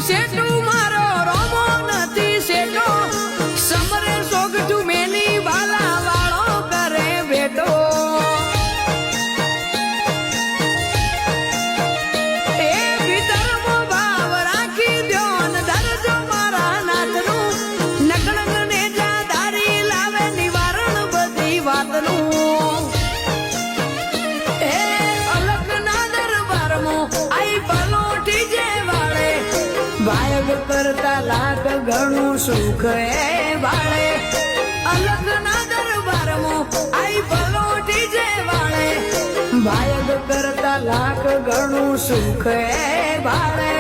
સેટુ મારો રોમો નથી સેટો સમરે સોગઠું મેલી વાલા વાળો કરે બેટો એ ભીતરમો ભાવ રાખી દ્યોન દરજો મારા નાથનું નકળંગ ને જાદારી લાવે નિવારણ બધી વાતનું એ અલગના દરબારમાં આઈ પલોટી જે વાળે વાયગ કરતા લાખ ઘણું સુખ એ વાળે અલગના દરબારમાં આઈ પલોટી જે વાળે વાયગ કરતા લાખ ઘણું સુખ એ વાળે